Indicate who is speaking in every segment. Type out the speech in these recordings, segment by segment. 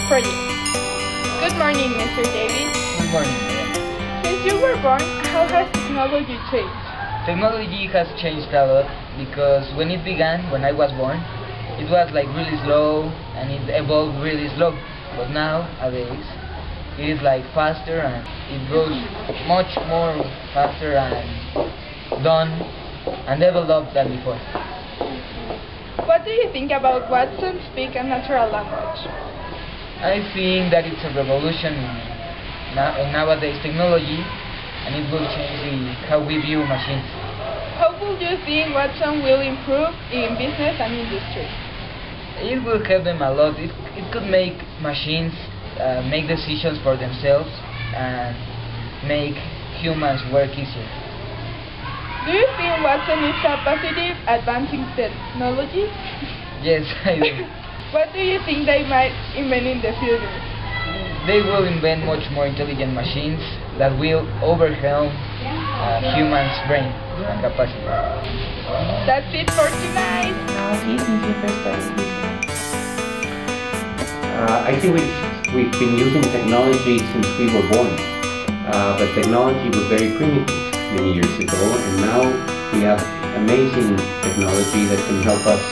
Speaker 1: project. Good morning, Mr. David.
Speaker 2: Good morning, madam.
Speaker 1: Since you were born, how has technology changed?
Speaker 2: Technology has changed a lot because when it began, when I was born, it was like really slow and it evolved really slow. But nowadays, it is like faster and it goes much more faster and done and developed than before.
Speaker 1: What do you think about Watson Speak a Natural Language?
Speaker 2: I think that it's a revolution in nowadays technology, and it will change how we view machines.
Speaker 1: How would you think Watson will improve in business and industry?
Speaker 2: It will help them a lot. It could make machines make decisions for themselves and make humans work easier.
Speaker 1: Do you think Watson is a positive advancing technology?
Speaker 2: Yes, I do.
Speaker 1: What do you think they might invent in the future?
Speaker 2: They will invent much more intelligent machines that will overwhelm humans' brain and capacity.
Speaker 1: That's it for tonight.
Speaker 3: I think we've been using technology since we were born, but technology was very primitive many years ago, and now we have amazing technology that can help us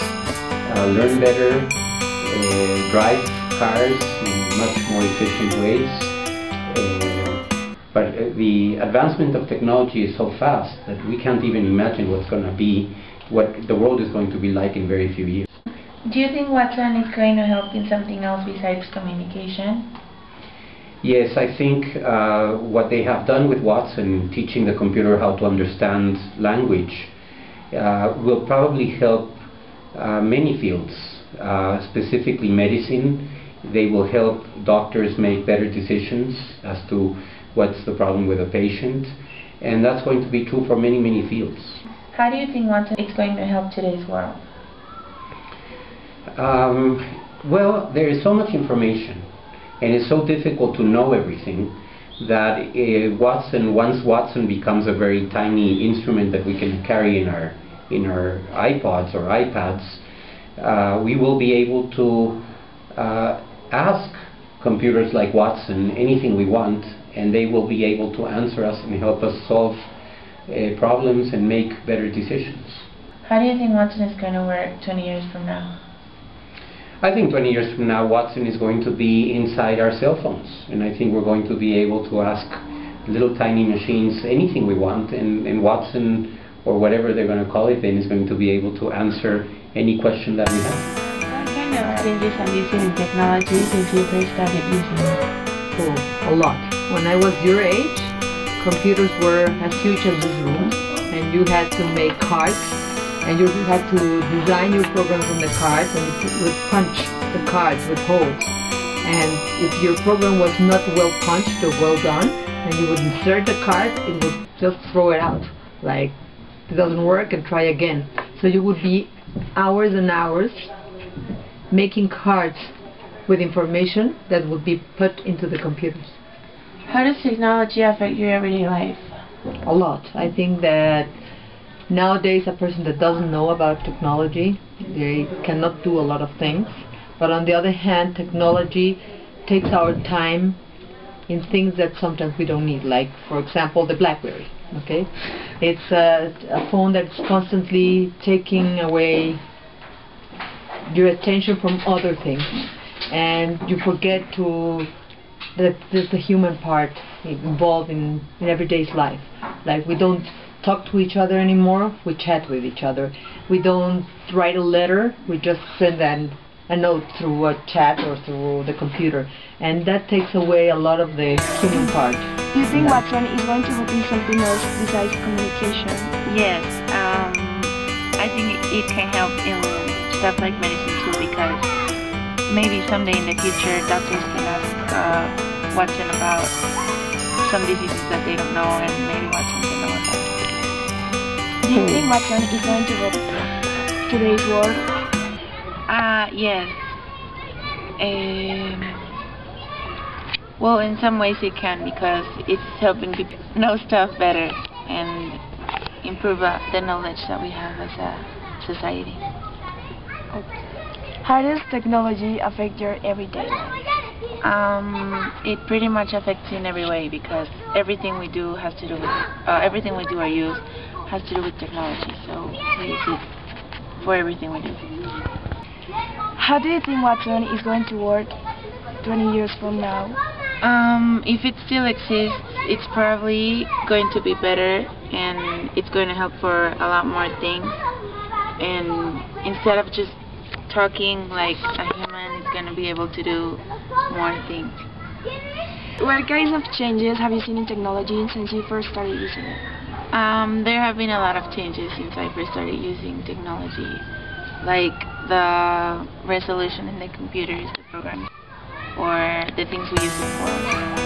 Speaker 3: learn better, drive cars in much more efficient ways. But the advancement of technology is so fast that we can't even imagine what the world is going to be like in very few years.
Speaker 4: Do you think Watson is going to help in something else besides communication?
Speaker 3: Yes, I think what they have done with Watson, teaching the computer how to understand language, will probably help many fields, specifically medicine. They will help doctors make better decisions as to what's the problem with a patient, and that's going to be true for many, many fields.
Speaker 4: How do you think Watson is going to help today's world?
Speaker 3: Well, there is so much information, and it's so difficult to know everything that once Watson becomes a very tiny instrument that we can carry in our iPods or iPads, we will be able to ask computers like Watson anything we want, and they will be able to answer us and help us solve problems and make better decisions.
Speaker 4: How do you think Watson is going to work 20 years from now?
Speaker 3: I think 20 years from now, Watson is going to be inside our cell phones, and I think we're going to be able to ask little tiny machines anything we want, and Watson, or whatever they're going to call it then, is going to be able to answer any question that we have.
Speaker 4: What kind of changes have you seen in technology since you first started using it?
Speaker 5: Oh, a lot. When I was your age, computers were as huge as this room, and you had to make cards, and you had to design your programs on the cards, and you would punch the cards with holes. And if your program was not well punched or well done, then you would insert the card, it would just throw it out. Like, it doesn't work, and try again. So you would be hours and hours making cards with information that would be put into the computers.
Speaker 4: How does technology affect your everyday life?
Speaker 5: A lot. I think that nowadays a person that doesn't know about technology, they cannot do a lot of things. But on the other hand, technology takes our time in things that sometimes we don't need, like, for example, the BlackBerry. Okay, it's a phone that's constantly taking away your attention from other things, and you forget that there's the human part involved in everyday's life. Like, we don't talk to each other anymore, we chat with each other. We don't write a letter, we just send a note through a chat or through the computer, and that takes away a lot of the human part.
Speaker 1: Do you think Watson is going to help in something else besides communication?
Speaker 6: Yes, I think it can help in stuff like medicine too, because maybe someday in the future doctors can ask Watson about some diseases that they don't know, and maybe Watson can know about it.
Speaker 1: Do you think Watson is going to help today's world?
Speaker 6: Yes. Well, in some ways it can, because it's helping people know stuff better and improve the knowledge that we have as a society.
Speaker 1: Okay. How does technology affect your everyday life?
Speaker 6: It pretty much affects in every way because everything we do has to do with everything we do or use has to do with technology. So we use it for everything we do.
Speaker 7: How do you think Watson is going to work 20 years from now?
Speaker 6: If it still exists, it's probably going to be better and it's going to help for a lot more things. And instead of just talking like a human, it's going to be able to do more things.
Speaker 7: What kinds of changes have you seen in technology since you first started using it?
Speaker 6: There have been a lot of changes since I first started using technology, like the resolution in the computers, the programs, or the things we use it for.